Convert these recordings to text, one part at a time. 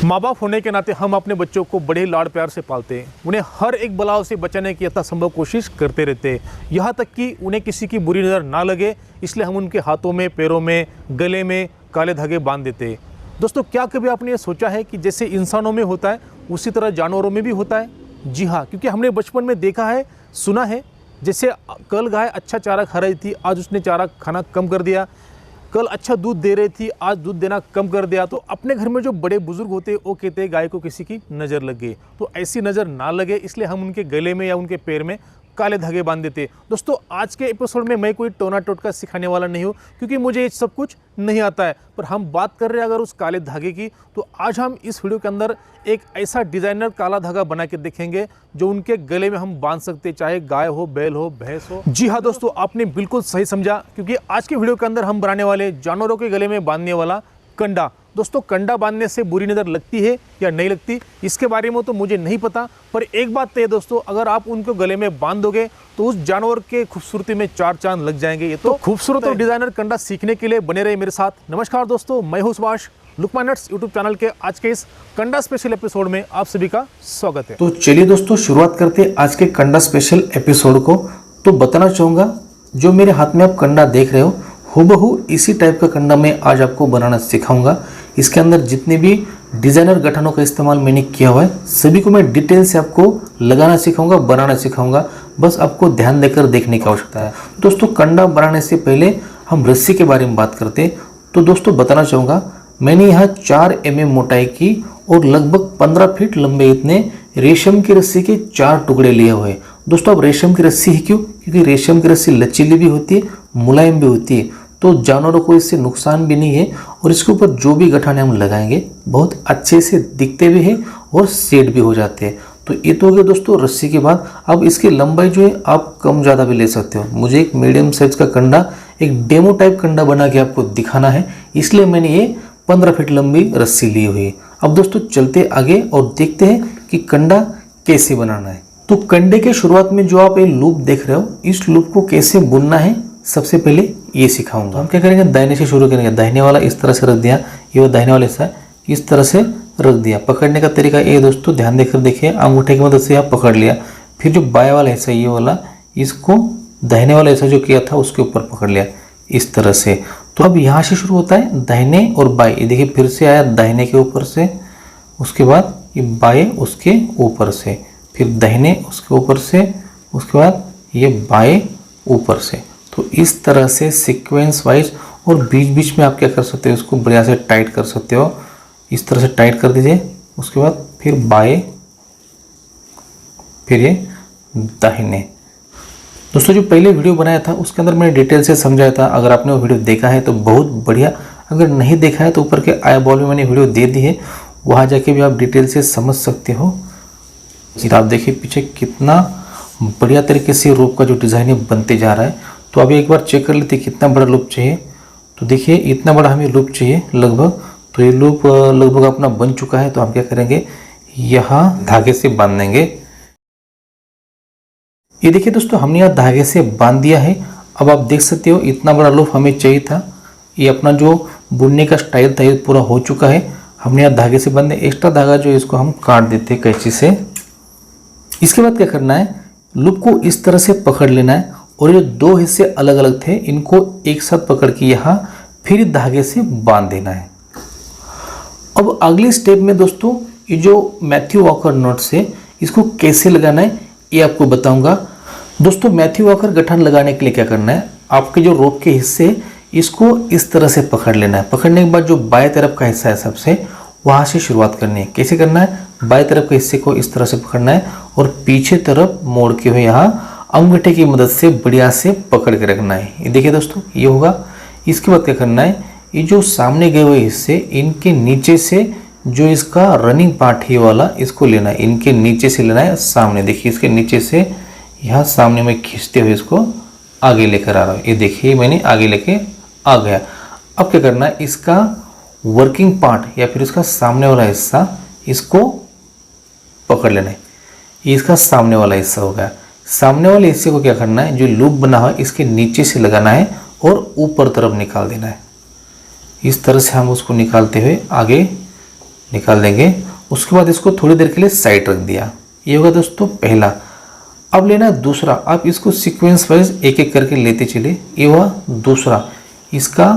माँ बाप होने के नाते हम अपने बच्चों को बड़े लाड़ प्यार से पालते हैं। उन्हें हर एक बलाव से बचाने की यथासंभव कोशिश करते रहते हैं, यहाँ तक कि उन्हें किसी की बुरी नज़र ना लगे, इसलिए हम उनके हाथों में, पैरों में, गले में काले धागे बांध देते हैं। दोस्तों, क्या कभी आपने ये सोचा है कि जैसे इंसानों में होता है उसी तरह जानवरों में भी होता है? जी हाँ, क्योंकि हमने बचपन में देखा है, सुना है। जैसे कल गाय अच्छा चारा खा रही थी, आज उसने चारा खाना कम कर दिया। कल अच्छा दूध दे रही थी, आज दूध देना कम कर दिया। तो अपने घर में जो बड़े बुजुर्ग होते हैं वो कहते हैं गाय को किसी की नज़र लग गई। तो ऐसी नज़र ना लगे इसलिए हम उनके गले में या उनके पैर में काले धागे बांध देते हैं। दोस्तों, आज के एपिसोड में मैं कोई टोना टोटका सिखाने वाला नहीं हूँ, क्योंकि मुझे ये सब कुछ नहीं आता है। पर हम बात कर रहे हैं अगर उस काले धागे की, तो आज हम इस वीडियो के अंदर एक ऐसा डिज़ाइनर काला धागा बना के देखेंगे जो उनके गले में हम बांध सकते, चाहे गाय हो, बैल हो, भैंस हो। जी हाँ दोस्तों, आपने बिल्कुल सही समझा, क्योंकि आज के वीडियो के अंदर हम बनाने वाले जानवरों के गले में बांधने वाला कंडा। दोस्तों, कंडा बांधने से बुरी नज़र लगती है या नहीं लगती, इसके बारे में तो मुझे नहीं पता। पर एक बात तो है दोस्तों, अगर आप उनको गले में बांध दोगे तो उस जानवर के खूबसूरती में चार चांद लग जाएंगे। ये तो खूबसूरत और डिजाइनर कंडा सीखने के लिए बने रहे मेरे साथ। नमस्कार दोस्तों, मैं हूं Subhash. Look my nuts YouTube channel के आज के इस कंडा स्पेशल एपिसोड में आप सभी का स्वागत है। तो चलिए दोस्तों, शुरुआत करते हैं आज के कंडा स्पेशल एपिसोड को। तो बताना चाहूँगा, जो मेरे हाथ में आप कंडा देख रहे हो, हूबहू इसी टाइप का कंडा मैं आज आपको बनाना सिखाऊंगा। इसके अंदर जितने भी डिज़ाइनर गठनों का इस्तेमाल मैंने किया हुआ है, सभी को मैं डिटेल से आपको लगाना सिखाऊंगा, बनाना सिखाऊंगा। बस आपको ध्यान देकर देखने की आवश्यकता है। दोस्तों, कंडा बनाने से पहले हम रस्सी के बारे में बात करते हैं। तो दोस्तों, बताना चाहूँगा, मैंने यहाँ 4 mm मोटाई की और लगभग 15 फीट लंबे इतने रेशम की रस्सी के 4 टुकड़े लिए हुए। दोस्तों, अब रेशम की रस्सी ही क्यों? क्योंकि रेशम की रस्सी लचीली भी होती है, मुलायम भी होती है, तो जानवरों को इससे नुकसान भी नहीं है। और इसके ऊपर जो भी गठाने हम लगाएंगे बहुत अच्छे से दिखते भी हैं और सेट भी हो जाते हैं। तो ये तो हो गया दोस्तों रस्सी के बाद। अब इसकी लंबाई जो है आप कम ज़्यादा भी ले सकते हो। मुझे एक मीडियम साइज का कंडा, एक डेमो टाइप कंडा बना के आपको दिखाना है, इसलिए मैंने ये 15 फीट लंबी रस्सी ली हुई है। अब दोस्तों, चलते आगे और देखते हैं कि कंडा कैसे बनाना है। तो कंडे के शुरुआत में जो आप ये लूप देख रहे हो, इस लूप को कैसे बुनना है सबसे पहले ये सिखाऊंगा। हम क्या करेंगे, दाहिने से शुरू करेंगे। दाहिने वाला इस तरह से रख दिया, ये वो दाहिने वाला हिस्सा है, इस तरह से रख दिया। पकड़ने का तरीका ये दोस्तों ध्यान देकर देखिए, अंगूठे की मदद से आप पकड़ लिया। फिर जो बाएं वाला हिस्सा ये वाला, इसको दाहिने वाला हिस्सा जो किया था उसके ऊपर पकड़ लिया इस तरह से। तो अब यहाँ से शुरू होता है दाहिने और बाएं। ये देखिए, फिर से आया दाहिने के ऊपर से, उसके बाद ये बाएं उसके ऊपर से, फिर दाहिने उसके ऊपर से, उसके बाद ये बाएं ऊपर से। तो इस तरह से सीक्वेंस वाइज, और बीच बीच में आप क्या कर सकते हो, इसको बढ़िया से टाइट कर सकते हो। इस तरह से टाइट कर दीजिए। उसके बाद फिर बाएं, फिर ये दाहिने। दोस्तों, जो पहले वीडियो बनाया था उसके अंदर मैंने डिटेल से समझाया था। अगर आपने वो वीडियो देखा है तो बहुत बढ़िया, अगर नहीं देखा है तो ऊपर के आई बॉल में मैंने वीडियो दे दी है, वहाँ जाके भी आप डिटेल से समझ सकते हो। आप देखिए पीछे कितना बढ़िया तरीके से रूप का जो डिज़ाइन है बनते जा रहा है। तो अभी एक बार चेक कर लेते कितना बड़ा लूप चाहिए। तो देखिए, इतना बड़ा हमें लूप चाहिए लगभग। तो ये लूप लगभग अपना बन चुका है। तो हम क्या करेंगे, यहाँ धागे से बांध देंगे। ये देखिए दोस्तों, हमने यहाँ धागे से बांध दिया है। अब आप देख सकते हो इतना बड़ा लूप हमें चाहिए था। ये अपना जो बुनने का स्टाइल था ये पूरा हो चुका है। हमने यहाँ धागे से बांधे, एक्स्ट्रा धागा जो है इसको हम काट देते हैं कैंची से। इसके बाद क्या करना है, लूप को इस तरह से पकड़ लेना है, और ये 2 हिस्से अलग अलग थे इनको एक साथ पकड़ के यहाँ फिर धागे से बांध देना है। अब अगली स्टेप में दोस्तों, ये जो मैथ्यू वॉकर नॉट्स है इसको कैसे लगाना है ये आपको बताऊंगा। दोस्तों, मैथ्यू वॉकर गठन लगाने के लिए क्या करना है, आपके जो रोप के हिस्से इसको इस तरह से पकड़ लेना है। पकड़ने के बाद जो बाएं तरफ का हिस्सा है सबसे, वहाँ से शुरुआत करनी है। कैसे करना है, बाएं तरफ के हिस्से को इस तरह से पकड़ना है और पीछे तरफ मोड़ के हुए यहाँ अंगूठे की मदद से बढ़िया से पकड़ के रखना है। ये देखिए दोस्तों, ये होगा। इसके बाद क्या करना है, ये जो सामने गए हुए हिस्से, इनके नीचे से जो इसका रनिंग पार्ट है वाला, इसको लेना है, इनके नीचे से लेना है सामने। देखिए, इसके नीचे से यहाँ सामने में खींचते हुए इसको आगे लेकर आ रहा हूँ। ये देखिए, मैंने आगे लेके आ गया। अब क्या करना है, इसका वर्किंग पार्ट या फिर इसका सामने वाला हिस्सा, इसको पकड़ लेना है। ये इसका सामने वाला हिस्सा हो गया। सामने वाले हिस्से को क्या करना है, जो लूप बना हुआ है इसके नीचे से लगाना है और ऊपर तरफ निकाल देना है। इस तरह से हम उसको निकालते हुए आगे निकाल देंगे। उसके बाद इसको थोड़ी देर के लिए साइड रख दिया। ये होगा दोस्तों पहला। अब लेना है दूसरा। आप इसको सीक्वेंस वाइज एक एक करके लेते चले। ये हुआ दूसरा। इसका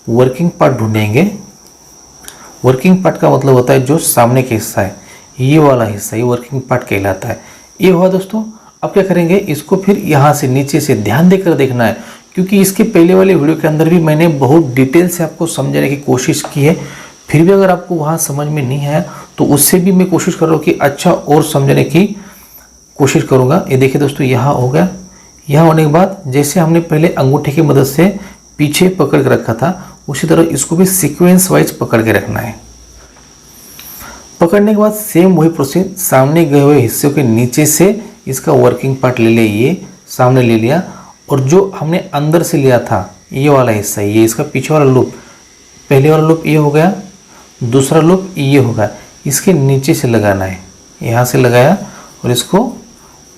वर्किंग पार्ट ढूंढेंगे। वर्किंग पार्ट का मतलब होता है जो सामने का हिस्सा है, ये वाला हिस्सा, ये वर्किंग पार्ट कहलाता है। ये हुआ दोस्तों। अब क्या करेंगे, इसको फिर यहाँ से नीचे से ध्यान देकर देखना है, क्योंकि इसके पहले वाले वीडियो के अंदर भी मैंने बहुत डिटेल से आपको समझाने की कोशिश की है। फिर भी अगर आपको वहाँ समझ में नहीं आया तो उससे भी मैं कोशिश कर रहा हूँ कि अच्छा और समझने की कोशिश करूँगा। ये देखिए दोस्तों, यहाँ हो गया। यहाँ होने के बाद जैसे हमने पहले अंगूठे की मदद से पीछे पकड़ के रखा था, उसी तरह इसको भी सीक्वेंस वाइज पकड़ के रखना है। पकड़ने के बाद सेम वही प्रोसेस, सामने गए हुए हिस्से के नीचे से इसका वर्किंग पार्ट ले लिया, ये सामने ले लिया, और जो हमने अंदर से लिया था ये वाला हिस्सा, ये इसका पीछे वाला लूप, पहले वाला लूप ये हो गया, दूसरा लूप ये होगा, इसके नीचे से लगाना है। यहाँ से लगाया और इसको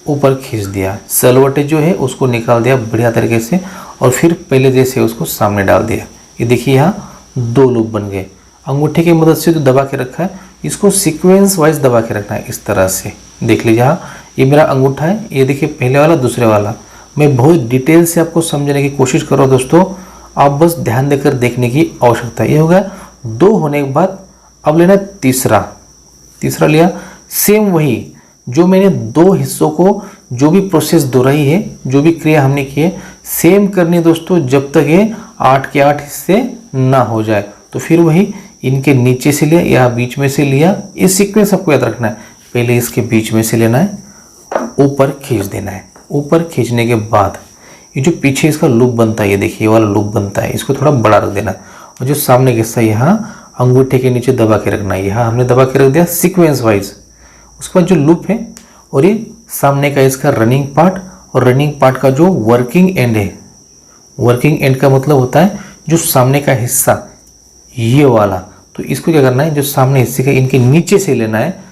ऊपर खींच दिया, सलवटे जो है उसको निकाल दिया बढ़िया तरीके से, और फिर पहले जैसे उसको सामने डाल दिया। ये देखिए यहाँ दो लूप बन गए। अंगूठे की मदद से जो दबा के रखा है, इसको सीक्वेंस वाइज दबा के रखना है इस तरह से। देख लीजिए, हाँ ये मेरा अंगूठा है, ये देखिए पहले वाला दूसरे वाला। मैं बहुत डिटेल से आपको समझने की कोशिश कर रहा हूँ दोस्तों, आप बस ध्यान देकर देखने की आवश्यकता है। ये हो गया दो होने के बाद अब लेना तीसरा। तीसरा लिया, सेम वही जो मैंने दो हिस्सों को जो भी प्रोसेस दोहराई है, जो भी क्रिया हमने की है, सेम करनी है दोस्तों, जब तक ये 8 के 8 हिस्से ना हो जाए। तो फिर वही इनके नीचे से लिया या बीच में से लिया, ये सीक्वेंस आपको याद रखना है। पहले इसके बीच में से लेना है, ऊपर खींच देना है। ऊपर खींचने के बाद ये जो पीछे इसका लूप बनता है, ये देखिए ये वाला लूप बनता है, इसको थोड़ा बड़ा रख देना है। और जो सामने का हिस्सा यहाँ अंगूठे के नीचे दबा के रखना है, यहाँ हमने दबा के रख दिया सीक्वेंस वाइज। उसके बाद जो लूप है और ये सामने का इसका रनिंग पार्ट, और रनिंग पार्ट का जो वर्किंग एंड है, वर्किंग एंड का मतलब होता है जो सामने का हिस्सा ये वाला। तो इसको क्या करना है, जो सामने हिस्से का इनके नीचे से लेना है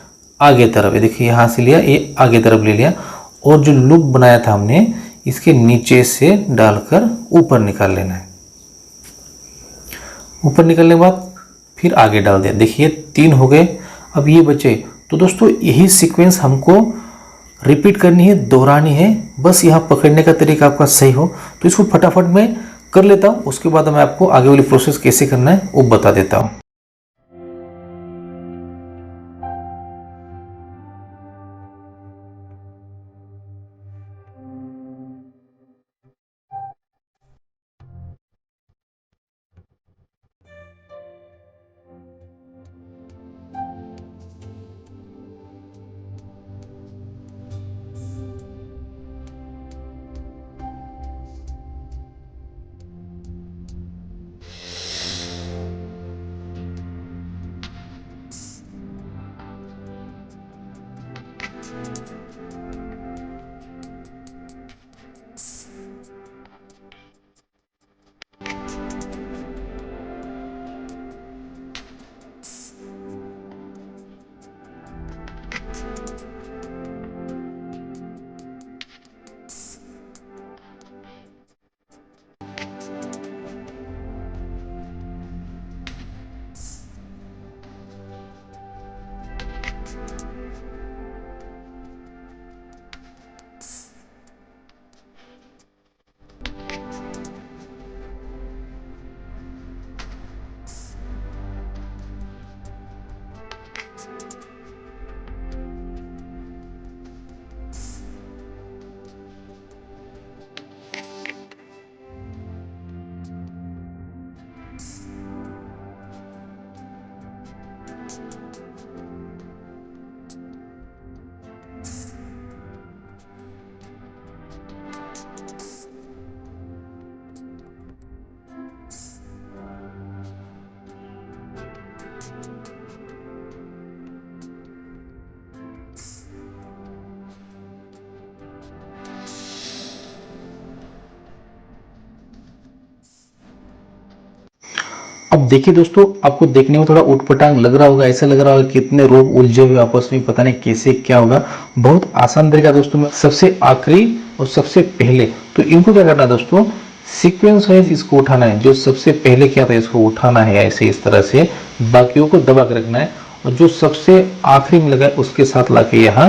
आगे तरफ। ये देखिए यहाँ से लिया, ये आगे तरफ ले लिया, और जो लूप बनाया था हमने इसके नीचे से डालकर ऊपर निकाल लेना है। ऊपर निकलने के बाद फिर आगे डाल दिया। देखिए 3 हो गए, अब ये बचे। तो दोस्तों यही सीक्वेंस हमको रिपीट करनी है, दोहरानी है। बस यहाँ पकड़ने का तरीका आपका सही हो तो इसको फटाफट मैं कर लेता हूँ, उसके बाद मैं आपको आगे वाली प्रोसेस कैसे करना है वो बता देता हूँ। अब देखिए दोस्तों, आपको देखने में थोड़ा उटपटांग लग रहा होगा, ऐसा लग रहा होगा कितने रोग उलझे हुए आपस में, पता नहीं कैसे क्या होगा। बहुत आसान तरीका दोस्तों में, सबसे आखिरी और सबसे पहले तो इनको क्या करना है दोस्तों, सीक्वेंस वाइज इसको उठाना है। जो सबसे पहले किया था इसको उठाना है ऐसे इस तरह से, बाकियों को दबा के रखना है, और जो सबसे आखिरी में लगा है उसके साथ लाके यहाँ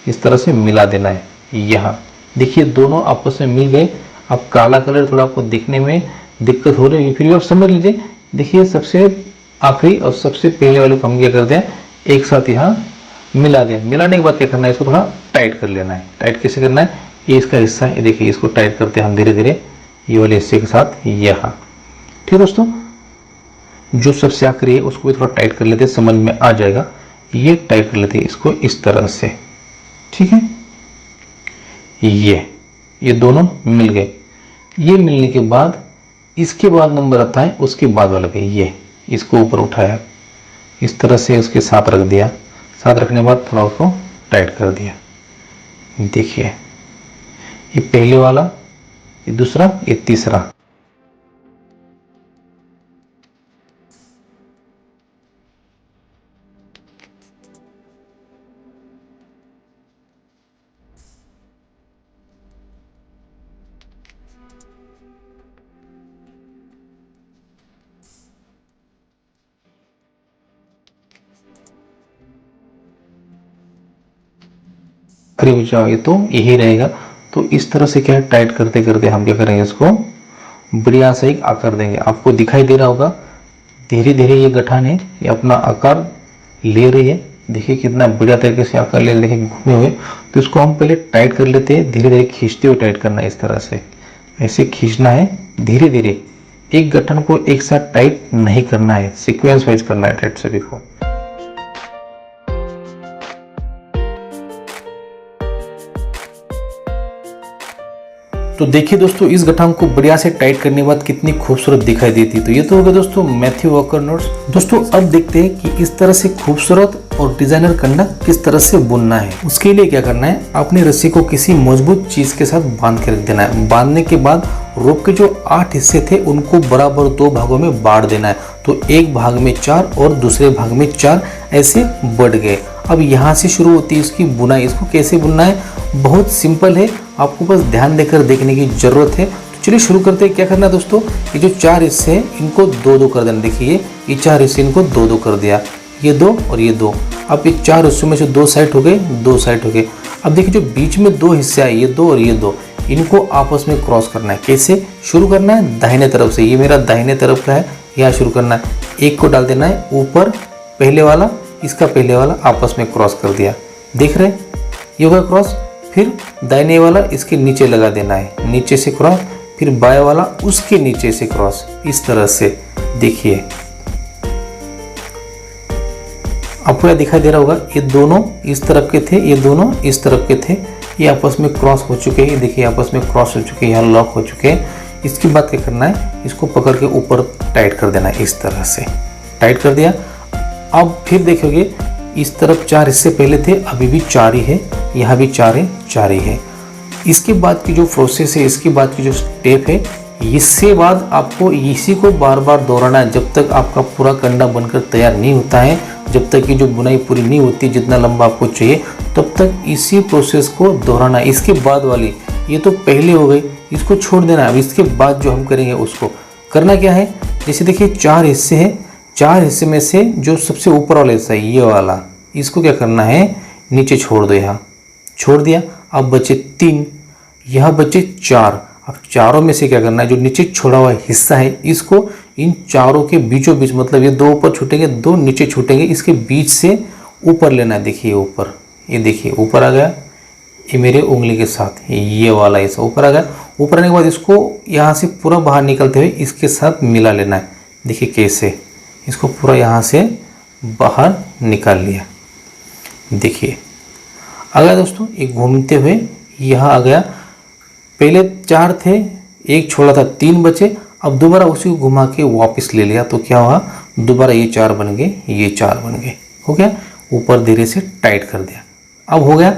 इस तरह से मिला देना है। यहाँ देखिए दोनों आपस में मिल गए। अब काला कलर थोड़ा आपको दिखने में दिक्कत हो रही है, फिर भी आप समझ लीजिए। देखिए सबसे आखिरी और सबसे पहले वाले को हम क्या करते हैं, एक साथ यहाँ मिला दें। मिलाने के बाद क्या करना है, इसको थोड़ा टाइट कर लेना है। टाइट कैसे करना है, ये इसका हिस्सा है, देखिए इसको टाइट करते हैं हम धीरे धीरे ये वाले हिस्से के साथ यहाँ। ठीक दोस्तों, जो सबसे आखिरी है उसको भी थोड़ा टाइट कर लेते हैं, समझ में आ जाएगा। ये टाइट कर लेते हैं इसको इस तरह से। ठीक है, ये दोनों मिल गए। ये मिलने के बाद इसके बाद नंबर आता है उसके बाद वाला पे, ये इसको ऊपर उठाया इस तरह से उसके साथ रख दिया। साथ रखने के बाद थोड़ा उसको टाइट कर दिया। देखिए ये पहले वाला, ये दूसरा, ये तीसरा। करीब जाओगे तो यही रहेगा। तो इस तरह से क्या है, टाइट करते करते हम क्या करेंगे, इसको बढ़िया से एक आकार देंगे। आपको दिखाई दे रहा होगा धीरे धीरे ये गठान है ये अपना आकार ले रही है। देखिए कितना बढ़िया तरीके से आकार ले रही है घूमे हुए। तो इसको हम पहले टाइट कर लेते हैं, धीरे धीरे खींचते हुए टाइट करना है। इस तरह से ऐसे खींचना है धीरे धीरे। एक गठन को एक साथ टाइट नहीं करना है, सीक्वेंस वाइज करना है टाइट सभी को। तो देखिए दोस्तों, इस गठान को बढ़िया से टाइट करने के बाद कितनी खूबसूरत दिखाई देती। तो ये तो हो गया दोस्तों मैथ्यू वॉकर नोट्स। दोस्तों अब देखते हैं कि इस तरह से खूबसूरत और डिजाइनर कंडा किस तरह से बुनना है। उसके लिए क्या करना है, अपनी रस्सी को किसी मजबूत चीज के साथ बांध के रख देना है। बांधने के बाद रोप के जो 8 हिस्से थे उनको बराबर 2 भागों में बांट देना है। तो एक भाग में 4 और दूसरे भाग में 4 ऐसे बढ़ गए। अब यहाँ से शुरू होती है इसकी बुनाई। इसको कैसे बुनना है, बहुत सिंपल है, आपको बस ध्यान देकर देखने की जरूरत है। तो चलिए शुरू करते हैं। क्या करना है दोस्तों, ये जो 4 हिस्से हैं इनको 2-2 कर देना। देखिए ये 4 हिस्से इनको 2-2 कर दिया, ये 2 और ये 2। अब ये 4 हिस्सों में से 2 साइड हो गए, 2 साइड हो गए। अब देखिए जो बीच में 2 हिस्से आए, ये 2 और ये 2, इनको आपस में क्रॉस करना है। कैसे शुरू करना है, दाहिने तरफ से। ये मेरा दाहिने तरफ का है, यहाँ शुरू करना है। एक को डाल देना है ऊपर, पहले वाला इसका पहले वाला आपस में क्रॉस कर दिया। देख रहे हैं, ये होगा क्रॉस। फिर दाहिने वाला इसके नीचे लगा देना है, नीचे से क्रॉस। फिर बाएं वाला उसके नीचे से क्रॉस, इस तरह से। देखिए आपको यह दिखाई दे रहा होगा, ये दोनों इस तरफ के थे, ये दोनों इस तरफ के थे, ये आपस में क्रॉस हो चुके हैं। देखिए आपस में क्रॉस हो चुके हैं, यहाँ लॉक हो चुके हैं। इसके बाद क्या करना है, इसको पकड़ के ऊपर टाइट कर देना है, इस तरह से टाइट कर दिया। अब फिर देखोगे इस तरफ 4 हिस्से पहले थे, अभी भी 4 ही है, यहाँ भी 4 है, 4 ही है। इसके बाद की जो प्रोसेस है, इसके बाद की जो स्टेप है, इससे बाद आपको इसी को बार बार दोहराना है जब तक आपका पूरा कंडा बनकर तैयार नहीं होता है। जब तक कि जो बुनाई पूरी नहीं होती, जितना लंबा आपको चाहिए, तब तक इसी प्रोसेस को दोहराना है। इसके बाद वाली, ये तो पहले हो गई, इसको छोड़ देना है। अब इसके बाद जो हम करेंगे उसको करना क्या है, जैसे देखिए 4 हिस्से हैं, 4 हिस्से में से जो सबसे ऊपर वाला हिस्सा है ये वाला, इसको क्या करना है, नीचे छोड़ दो। यहाँ छोड़ दिया। अब बचे 3, यहाँ बचे 4। अब चारों में से क्या करना है, जो नीचे छोड़ा हुआ हिस्सा है इसको इन चारों के बीचों बीच, मतलब ये 2 ऊपर छूटेंगे, 2 नीचे छूटेंगे, इसके बीच से ऊपर लेना है। देखिए ऊपर, ये देखिए ऊपर आ गया, ये मेरे उंगली के साथ ये वाला हिस्सा ऊपर आ गया। ऊपर आने के बाद इसको यहाँ से पूरा बाहर निकलते हुए इसके साथ मिला लेना है। देखिए कैसे, इसको पूरा यहाँ से बाहर निकाल लिया। देखिए आ गया दोस्तों, ये घूमते हुए यहाँ आ गया। पहले 4 थे, एक छोड़ा था, 3 बचे। अब दोबारा उसी को घुमा के वापस ले लिया, तो क्या हुआ, दोबारा ये 4 बन गए, ये 4 बन गए। हो गया, ऊपर धीरे से टाइट कर दिया। अब हो गया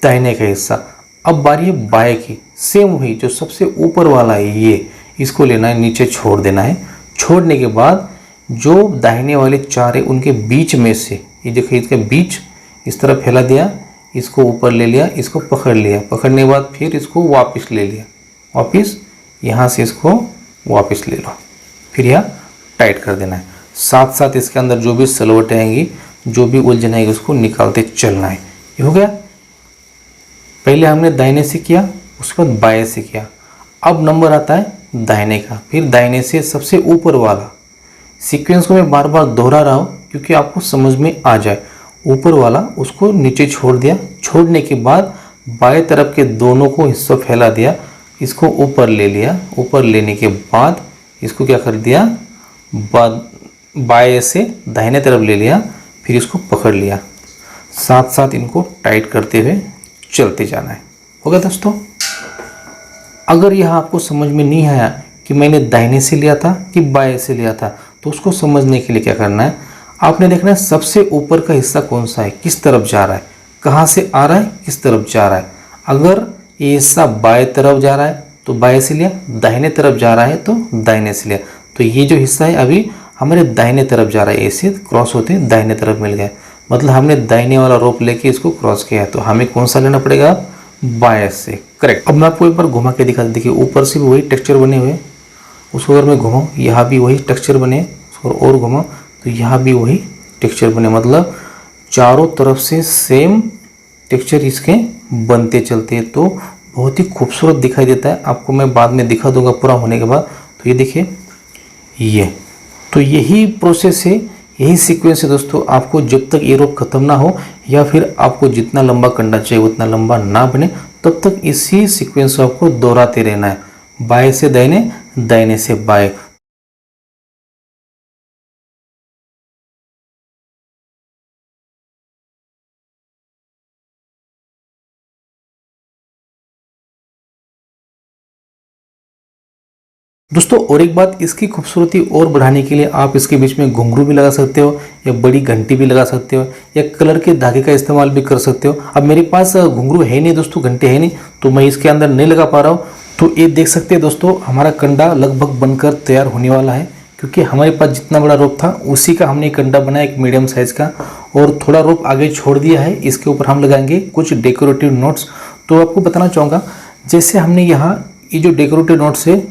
दाहिने का हिस्सा। अब बारी है बाएं की। सेम वही जो सबसे ऊपर वाला है ये, इसको लेना है, नीचे छोड़ देना है। छोड़ने के बाद जो दाहिने वाले 4 है उनके बीच में से, ये देखिए इसके बीच इस तरह फैला दिया, इसको ऊपर ले लिया, इसको पकड़ लिया। पकड़ने के बाद फिर इसको वापस ले लिया, वापस यहाँ से इसको वापस ले लो, फिर यहाँ टाइट कर देना है। साथ साथ इसके अंदर जो भी सलवटें आएंगी जो भी उलझन है उसको निकालते चलना है। ये हो गया। पहले हमने दाहिने से किया, उसके बाद बाएं से किया। अब नंबर आता है दाहिने का, फिर दाहिने से सबसे ऊपर वाला। सीक्वेंस को मैं बार बार दोहरा रहा हूँ क्योंकि आपको समझ में आ जाए। ऊपर वाला उसको नीचे छोड़ दिया, छोड़ने के बाद बाएं तरफ के दोनों को हिस्सा फैला दिया, इसको ऊपर ले लिया। ऊपर लेने के बाद इसको क्या कर दिया, बाएं से दाहिने तरफ ले लिया, फिर इसको पकड़ लिया। साथ साथ इनको टाइट करते हुए चलते जाना है। हो गया दोस्तों। अगर यह आपको समझ में नहीं आया कि मैंने दाहिने से लिया था कि बाएं से लिया था, तो उसको समझने के लिए क्या करना है, आपने देखना है सबसे ऊपर का हिस्सा कौन सा है, किस तरफ जा रहा है, कहाँ से आ रहा है, किस तरफ जा रहा है। अगर ये हिस्सा बाएं तरफ जा रहा है तो बाएं से लिया, दाहिने तरफ जा रहा है तो दाहिने से लिया। तो ये जो हिस्सा है अभी हमारे दाहिने तरफ जा रहा है, ऐसे क्रॉस होते दाहिने तरफ मिल गया, मतलब हमने दाहिने वाला रोप लेके इसको क्रॉस किया है। तो हमें कौन सा लेना पड़ेगा, बाएं से। करेक्ट। अब मैं आपको एक बार घुमा के दिखा, देखिए ऊपर से भी वही टेक्सचर बने हुए, उसको अगर मैं घुमाऊँ यहाँ भी वही टेक्सचर बने, और घुमाऊँ तो यहाँ भी वही टेक्सचर बने, मतलब चारों तरफ से सेम टेक्सचर इसके बनते चलते हैं। तो बहुत ही खूबसूरत दिखाई देता है। आपको मैं बाद में दिखा दूंगा पूरा होने के बाद। तो ये देखिए, ये तो यही प्रोसेस है, यही सीक्वेंस है दोस्तों। आपको जब तक ये रोप खत्म ना हो या फिर आपको जितना लंबा कंडा चाहिए उतना लंबा ना बने, तब तक इसी सीक्वेंस को आपको दोहराते रहना है, बाएं से दाहिने, दाहिने से बाएं। दोस्तों और एक बात, इसकी खूबसूरती और बढ़ाने के लिए आप इसके बीच में घुंघरू भी लगा सकते हो, या बड़ी घंटी भी लगा सकते हो, या कलर के धागे का इस्तेमाल भी कर सकते हो। अब मेरे पास घुंघरू है नहीं दोस्तों, घंटे है नहीं, तो मैं इसके अंदर नहीं लगा पा रहा हूँ। तो ये देख सकते हैं दोस्तों, हमारा कंडा लगभग बनकर तैयार होने वाला है, क्योंकि हमारे पास जितना बड़ा रोप था उसी का हमने कंडा बनाया, एक मीडियम साइज का, और थोड़ा रोप आगे छोड़ दिया है। इसके ऊपर हम लगाएंगे कुछ डेकोरेटिव नोट्स। तो आपको बताना चाहूँगा, जैसे हमने यहाँ ये जो डेकोरेटिव नोट्स है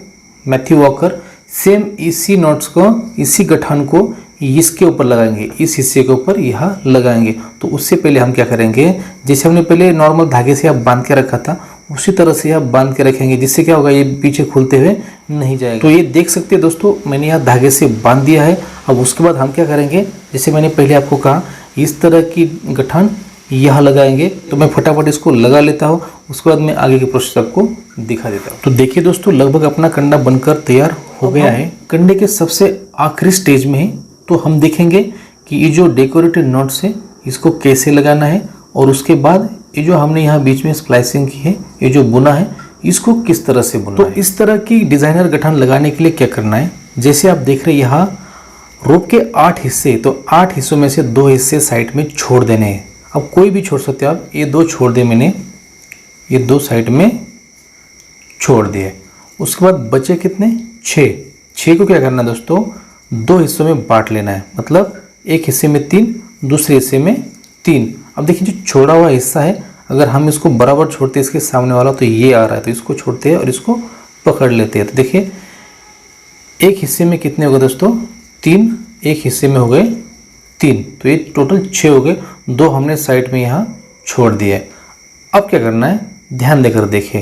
मैथ्यू वॉकर, सेम इसी नोट्स को, इसी गठान को इसके ऊपर लगाएंगे, इस हिस्से के ऊपर यहाँ लगाएंगे। तो उससे पहले हम क्या करेंगे, जैसे हमने पहले नॉर्मल धागे से आप बांध के रखा था उसी तरह से आप बांध के रखेंगे, जिससे क्या होगा, ये पीछे खुलते हुए नहीं जाएगा। तो ये देख सकते हैं दोस्तों, मैंने यहाँ धागे से बांध दिया है। अब उसके बाद हम क्या करेंगे, जैसे मैंने पहले आपको कहा, इस तरह की गठान यहाँ लगाएंगे। तो मैं फटाफट इसको लगा लेता हूँ, उसके बाद मैं आगे की प्रोसेस आपको दिखा देता हूँ। तो देखिए दोस्तों, लगभग अपना कंडा बनकर तैयार हो गया है। कंडे के सबसे आखिरी स्टेज में है, तो हम देखेंगे कि ये जो डेकोरेटिव नोट्स है इसको कैसे लगाना है, और उसके बाद ये जो हमने यहाँ बीच में स्प्लाइसिंग की है, ये जो बुना है, इसको किस तरह से बुना है। तो इस तरह की डिजाइनर गठान लगाने के लिए क्या करना है, जैसे आप देख रहे हैं यहाँ रोप के 8 हिस्से, तो 8 हिस्सों में से 2 हिस्से साइड में छोड़ देने हैं। अब कोई भी छोड़ सकते हो आप, ये 2 छोड़ दिए मैंने, ये 2 साइड में छोड़ दिए। उसके बाद बचे कितने, 6 को क्या करना है दोस्तों, 2 हिस्सों में बांट लेना है, मतलब एक हिस्से में 3, दूसरे हिस्से में 3। अब देखिए जो छोड़ा हुआ हिस्सा है, अगर हम इसको बराबर छोड़ते हैं इसके सामने वाला, तो ये आ रहा है, तो इसको छोड़ते हैं और इसको पकड़ लेते हैं। तो देखिए एक हिस्से में कितने हो गए दोस्तों, 3, एक हिस्से में हो गए 3, तो ये टोटल 6 हो गए। 2 हमने साइड में यहाँ छोड़ दिए। अब क्या करना है, ध्यान देकर देखिए,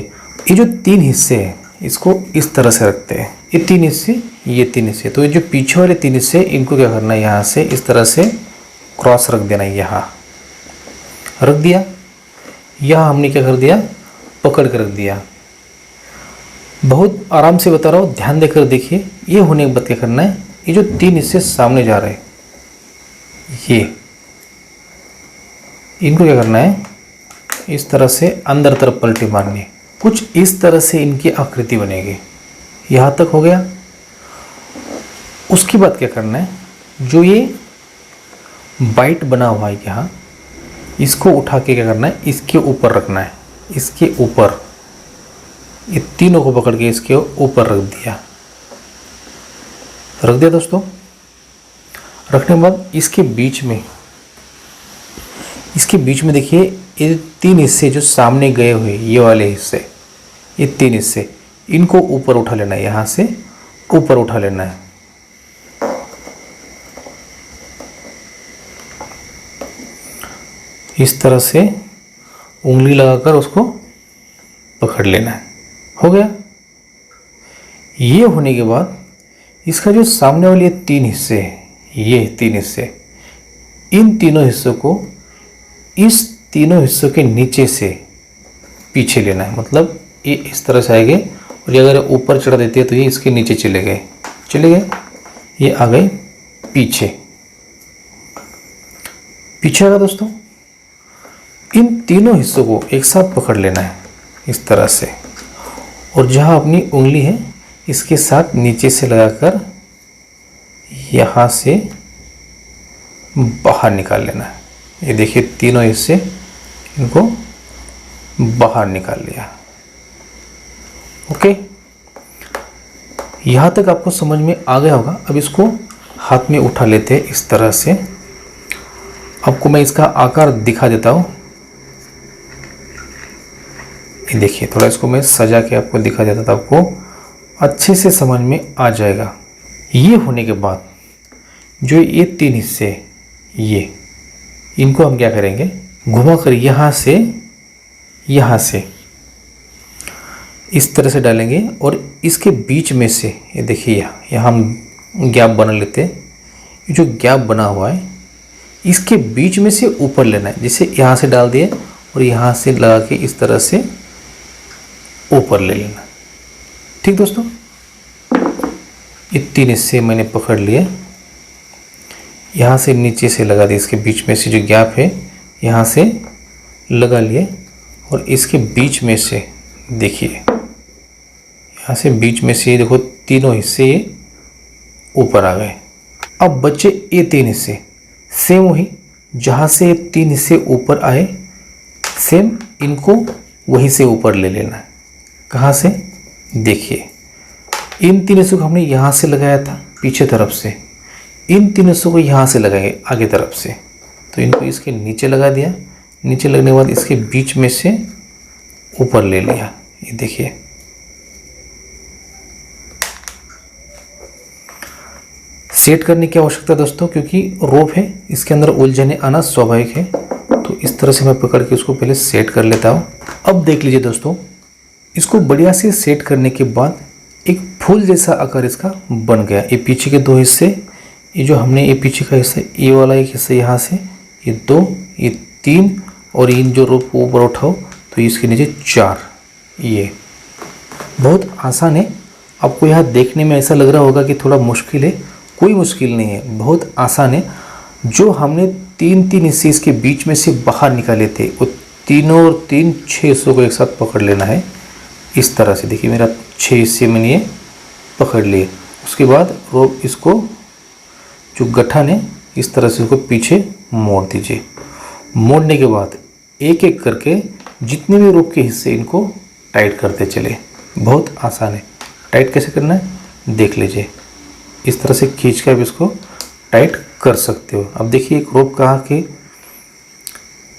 ये जो 3 हिस्से हैं इसको इस तरह से रखते हैं, ये 3 हिस्से, ये 3 हिस्से। तो ये जो पीछे वाले 3 हिस्से, इनको क्या करना है, यहाँ से इस तरह से क्रॉस रख देना है, यहाँ रख दिया। यहाँ हमने क्या कर दिया, पकड़ कर रख दिया। बहुत आराम से बता रहा हूँ, ध्यान देकर देखिए। ये होने के बाद क्या करना है, ये जो 3 हिस्से सामने जा रहे हैं, ये इनको क्या करना है, इस तरह से अंदर तरफ पलटी मारनी है। कुछ इस तरह से इनकी आकृति बनेगी। यहाँ तक हो गया। उसके बाद क्या करना है, जो ये बाइट बना हुआ है यहाँ, इसको उठा के क्या करना है, इसके ऊपर रखना है, इसके ऊपर, ये तीनों को पकड़ के इसके ऊपर रख दिया। रख दिया दोस्तों। रखने के बाद इसके बीच में देखिए, ये 3 हिस्से जो सामने गए हुए, ये वाले हिस्से, ये 3 हिस्से, इनको ऊपर उठा लेना है, यहाँ से ऊपर उठा लेना है। इस तरह से उंगली लगाकर उसको पकड़ लेना है। हो गया। ये होने के बाद इसका जो सामने वाले 3 हिस्से हैं, ये 3 हिस्से, इन तीनों हिस्सों को इस तीनों हिस्सों के नीचे से पीछे लेना है। मतलब ये इस तरह से आएंगे और ये अगर ऊपर चढ़ा देते हैं तो ये इसके नीचे चले गए, ये आ गए पीछे। पीछे आगा दोस्तों। इन तीनों हिस्सों को एक साथ पकड़ लेना है इस तरह से, और जहाँ अपनी उंगली है इसके साथ नीचे से लगाकर यहाँ से बाहर निकाल लेना है। ये देखिए तीनों हिस्से इनको बाहर निकाल लिया। ओके, यहाँ तक आपको समझ में आ गया होगा। अब इसको हाथ में उठा लेते हैं इस तरह से। आपको मैं इसका आकार दिखा देता हूँ। ये देखिए, थोड़ा इसको मैं सजा के आपको दिखा देता था, आपको अच्छे से समझ में आ जाएगा। ये होने के बाद जो ये 3 हिस्से, ये इनको हम क्या करेंगे, घुमाकर यहाँ से इस तरह से डालेंगे और इसके बीच में से ये देखिए यहाँ हम गैप बना लेते हैं। ये जो गैप बना हुआ है इसके बीच में से ऊपर लेना है। जैसे यहाँ से डाल दिए और यहाँ से लगा के इस तरह से ऊपर ले लेना। ठीक दोस्तों, ये 3 हिस्से मैंने पकड़ लिए, यहाँ से नीचे से लगा दिए, इसके बीच में से जो गैप है यहाँ से लगा लिए और इसके बीच में से देखिए, यहाँ से बीच में से ये देखो तीनों हिस्से ये ऊपर आ गए। अब बच्चे ये 3 हिस्से सेम वही, जहाँ से ये 3 हिस्से ऊपर आए सेम इनको वहीं से ऊपर ले लेना है। कहाँ से, देखिए इन 3 हिस्सों को हमने यहाँ से लगाया था पीछे तरफ से, इन 3 हिस्सों को यहाँ से लगाएंगे आगे तरफ से। तो इनको इसके नीचे लगा दिया, नीचे लगने के बाद इसके बीच में से ऊपर ले लिया। ये देखिए, सेट करने की आवश्यकता दोस्तों, क्योंकि रोप है इसके अंदर उलझने आना स्वाभाविक है। तो इस तरह से मैं पकड़ के उसको पहले सेट कर लेता हूँ। अब देख लीजिए दोस्तों, इसको बढ़िया से सेट करने के बाद एक फूल जैसा आकार इसका बन गया। ये पीछे के 2 हिस्से, ये जो हमने ये पीछे का हिस्सा, ये वाला एक हिस्सा यहाँ से, ये 2, ये 3 और इन जो रोप को ऊपर उठाओ तो इसके नीचे 4। ये बहुत आसान है। आपको यहाँ देखने में ऐसा लग रहा होगा कि थोड़ा मुश्किल है, कोई मुश्किल नहीं है, बहुत आसान है। जो हमने 3 हिस्से इसके बीच में से बाहर निकाले थे, वो तीनों और 3 6 हिस्सों को एक साथ पकड़ लेना है इस तरह से। देखिए मेरा 6 हिस्से मैंने ये पकड़ लिए। उसके बाद रोप इसको जो गठन है इस तरह से उसको पीछे मोड़ दीजिए। मोड़ने के बाद एक एक करके जितने भी रोप के हिस्से इनको टाइट करते चले। बहुत आसान है। टाइट कैसे करना है देख लीजिए। इस तरह से खींच कर भी इसको टाइट कर सकते हो। अब देखिए एक रोप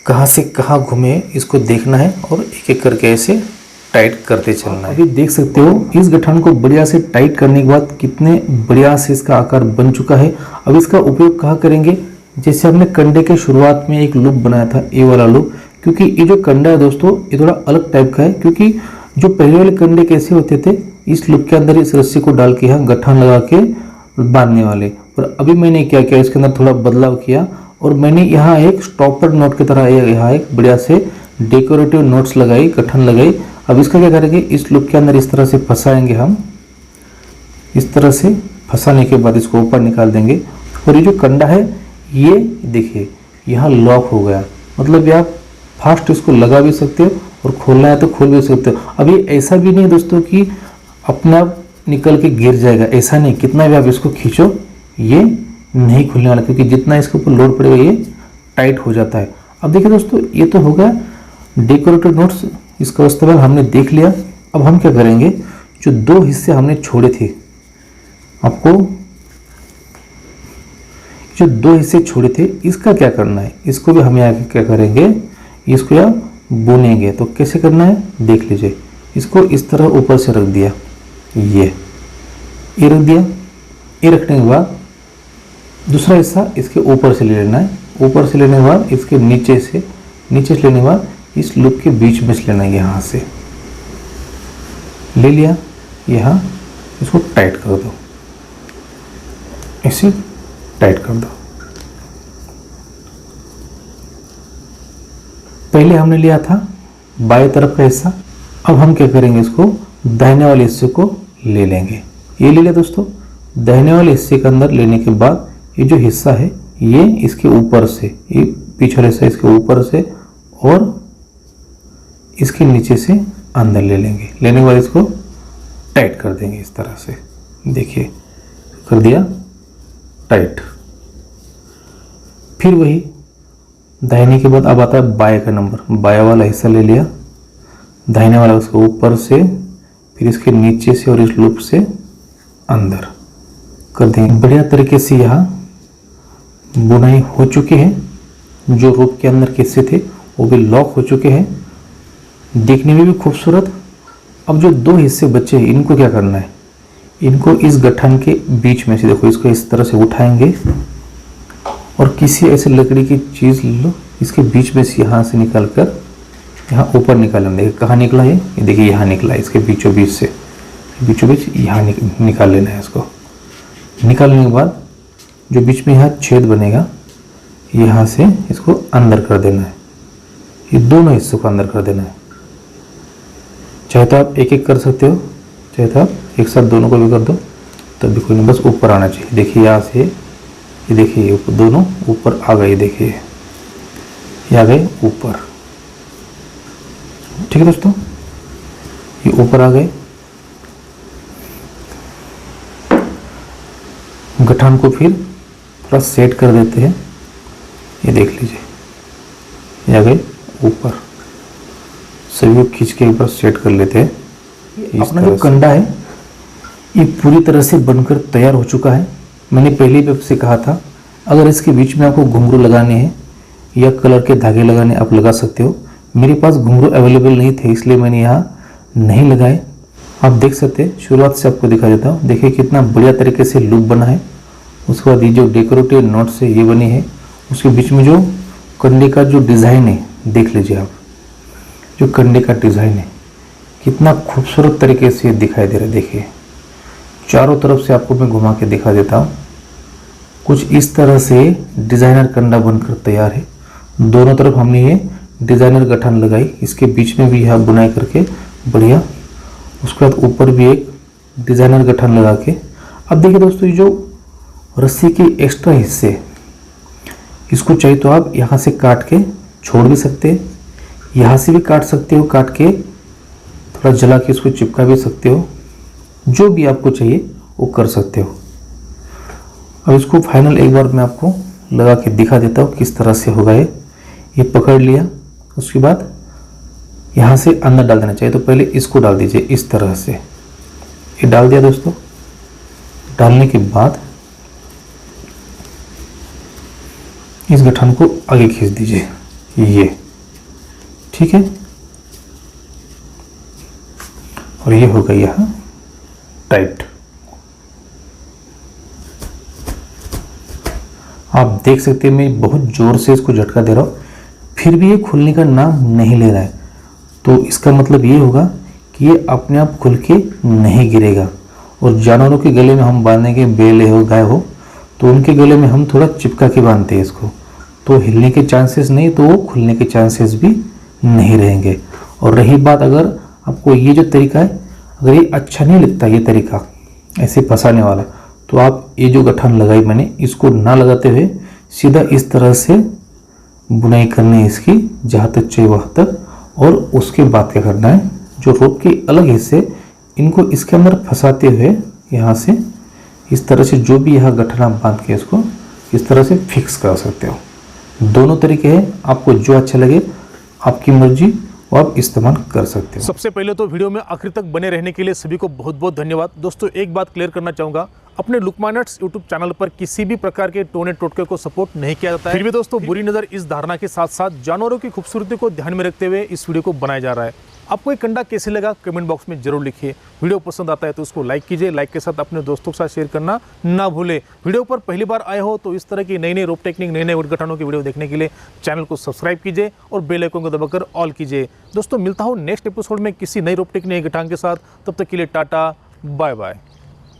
कहाँ से कहाँ घूमे इसको देखना है और एक एक करके ऐसे टाइट करते चलना है। अभी देख सकते हो इस गठन को बढ़िया से टाइट करने के बाद कितने बढ़िया से इसका आकार बन चुका है। अब इसका उपयोग कहाँ करेंगे, जैसे हमने कंडे के शुरुआत में एक लूप बनाया था, ये वाला लूप, क्योंकि ये जो कंडा है दोस्तों ये थोड़ा अलग टाइप का है। क्योंकि जो पहले वाले कंडे कैसे होते थे, इस लूप के अंदर इस रस्सी को डाल के यहाँ गठन लगा के बांधने वाले, और अभी मैंने क्या किया इसके अंदर थोड़ा बदलाव किया और मैंने यहाँ एक स्टॉपर नोट की तरह यहाँ एक बढ़िया से डेकोरेटिव नोट्स लगाई, गठन लगाई। अब इसका क्या करेंगे, इस लूप के अंदर इस तरह से फंसाएंगे हम। इस तरह से फंसाने के बाद इसको ऊपर निकाल देंगे और ये जो कंडा है ये देखिए यहाँ लॉक हो गया। मतलब ये आप फास्ट इसको लगा भी सकते हो और खोलना है तो खोल भी सकते हो। अब ये ऐसा भी नहीं दोस्तों कि अपने आप निकल के गिर जाएगा, ऐसा नहीं। कितना भी आप इसको खींचो ये नहीं खुलने वाला, क्योंकि जितना इसके ऊपर लोड पड़ेगा ये टाइट हो जाता है। अब देखिए दोस्तों ये तो हो गया डेकोरेटिव नोट्स, इसका इस्तेमाल हमने देख लिया। अब हम क्या करेंगे, जो 2 हिस्से हमने छोड़े थे, आपको जो 2 हिस्से छोड़े थे इसका क्या करना है, इसको भी हम यहाँ क्या करेंगे, इसको यहाँ बुनेंगे। तो कैसे करना है देख लीजिए। इसको इस तरह ऊपर से रख दिया, ये रख दिया। ये रखने के बाद दूसरा हिस्सा इसके ऊपर से ले लेना है। ऊपर से लेने के बाद इसके नीचे से नीचे से लेने के बाद इस लूप के बीच में से लेना है, यहाँ से ले लिया, यहाँ इसको टाइट कर दो, इसे टाइट कर दो। पहले हमने लिया था बाएं तरफ का हिस्सा, अब हम क्या करेंगे, इसको दाहिने वाले हिस्से को ले लेंगे। ये ले लिया दोस्तों। दाहिने वाले हिस्से के अंदर लेने के बाद ये जो हिस्सा है ये इसके ऊपर से, ये पीछे वाला हिस्सा इसके ऊपर से और इसके नीचे से अंदर ले लेंगे। लेने के बाद इसको टाइट कर देंगे इस तरह से, देखिए कर दिया टाइट। फिर वही दाहिने के बाद अब आता है बाएं का नंबर, बायां वाला हिस्सा ले लिया, दाहिने वाला उसके ऊपर से, फिर इसके नीचे से और इस लूप से अंदर कर देंगे। बढ़िया तरीके से यहाँ बुनाई हो चुकी है। जो रूप के अंदर के हिस्से थे वो भी लॉक हो चुके हैं, देखने में भी खूबसूरत। अब जो दो हिस्से बचे हैं इनको क्या करना है, इनको इस गठन के बीच में से देखो, इसको इस तरह से उठाएंगे और किसी ऐसे लकड़ी की चीज़ लो, इसके बीच में से यहाँ से निकाल कर यहाँ ऊपर निकालेंगे। देखिए कहाँ निकला है, ये देखिए यहाँ निकला है, इसके बीचों बीच से, बीचों बीच यहाँ निकाल लेना है। इसको निकालने के बाद जो बीच में यहाँ छेद बनेगा, यहाँ से इसको अंदर कर देना है, ये दोनों हिस्सों को अंदर कर देना है। चाहे तो आप एक एक कर सकते हो, चाहे तो आप एक साथ दोनों को भी कर दो, तब भी कोई नहीं, बस ऊपर आना चाहिए। देखिए यहाँ से ये देखिए दोनों ऊपर आ गए, देखिए ये आ गए ऊपर। ठीक है दोस्तों, ये ऊपर आ गए। गठान को फिर थोड़ा सेट कर देते हैं, ये देख लीजिए ये आ गए ऊपर। सभी को खींच के ऊपर सेट कर लेते हैं। अपना जो कंडा है ये पूरी तरह से बनकर तैयार हो चुका है। मैंने पहले भी आपसे कहा था, अगर इसके बीच में आपको घुंघरू लगाने हैं या कलर के धागे लगाने, आप लगा सकते हो। मेरे पास घुंघरू अवेलेबल नहीं थे, इसलिए मैंने यहाँ नहीं लगाए। आप देख सकते हैं, शुरुआत से आपको दिखा देता हूँ। देखिए कितना बढ़िया तरीके से लूप बना है। उसके बाद ये जो डेकोरेटिव नोट से ये बनी है, उसके बीच में जो कंडे का जो डिज़ाइन है, देख लीजिए आप, जो कंडे का डिज़ाइन है कितना खूबसूरत तरीके से दिखाई दे रहा है। देखिए चारों तरफ से आपको मैं घुमा के दिखा देता हूँ। कुछ इस तरह से डिज़ाइनर कंडा बनकर तैयार है। दोनों तरफ हमने ये डिज़ाइनर गठन लगाई, इसके बीच में भी यहाँ बुनाई करके बढ़िया। उसके बाद ऊपर भी एक डिज़ाइनर गठन लगा के। अब देखिए दोस्तों, ये जो रस्सी के एक्स्ट्रा हिस्से, इसको चाहिए तो आप यहाँ से काट के छोड़ भी सकते हैं, यहाँ से भी काट सकते हो, काट के थोड़ा जला के इसको चिपका भी सकते हो। जो भी आपको चाहिए वो कर सकते हो। अब इसको फाइनल एक बार मैं आपको लगा के दिखा देता हूँ किस तरह से होगा। ये पकड़ लिया, उसके बाद यहाँ से अंदर डाल देना चाहिए। तो पहले इसको डाल दीजिए इस तरह से, ये डाल दिया दोस्तों। डालने के बाद इस गठन को आगे खींच दीजिए, ये ठीक है। और ये हो गई यहाँ टाइट। आप देख सकते हैं मैं बहुत जोर से इसको झटका दे रहा हूँ, फिर भी ये खुलने का नाम नहीं ले रहा है। तो इसका मतलब ये होगा कि ये अपने आप खुल के नहीं गिरेगा। और जानवरों के गले में हम बांधेंगे, बेल हो गाय हो, तो उनके गले में हम थोड़ा चिपका के बांधते हैं इसको, तो हिलने के चांसेस नहीं, तो वो खुलने के चांसेस भी नहीं रहेंगे। और रही बात, अगर आपको ये जो तरीका है, अगर ये अच्छा नहीं लगता ये तरीका ऐसे फंसाने वाला, तो आप ये जो गठन लगाई मैंने, इसको ना लगाते हुए सीधा इस तरह से बुनाई करनी है इसकी, जहाँ तक चाहिए वहाँ तक। और उसके बाद क्या करना है, जो रोप के अलग हिस्से, इनको इसके अंदर फंसाते हुए यहाँ से इस तरह से जो भी यहाँ गठन आप बांध के इसको इस तरह से फिक्स कर सकते हो। दोनों तरीके हैं, आपको जो अच्छा लगे, आपकी मर्जी, वो आप इस्तेमाल कर सकते हो। सबसे पहले तो वीडियो में आखिर तक बने रहने के लिए सभी को बहुत बहुत धन्यवाद। दोस्तों एक बात क्लियर करना चाहूँगा, अपने लुकमानट्स यूट्यूब चैनल पर किसी भी प्रकार के टोने टोटके को सपोर्ट नहीं किया जाता है। फिर भी दोस्तों बुरी नज़र इस धारणा के साथ साथ जानवरों की खूबसूरती को ध्यान में रखते हुए इस वीडियो को बनाया जा रहा है। आपको ये कंडा कैसे लगा कमेंट बॉक्स में जरूर लिखिए। वीडियो पसंद आता है तो उसको लाइक कीजिए, लाइक के साथ अपने दोस्तों के साथ शेयर करना ना भूलें। वीडियो पर पहली बार आए हो तो इस तरह की नई नई रोप टेक्निक, नए नए उद्घाटनों की वीडियो देखने के लिए चैनल को सब्सक्राइब कीजिए और बेल आइकन को दबाकर ऑल कीजिए। दोस्तों मिलता हूँ नेक्स्ट एपिसोड में किसी नई रोप टेक्निक गठान के साथ। तब तक के लिए टाटा बाय बाय।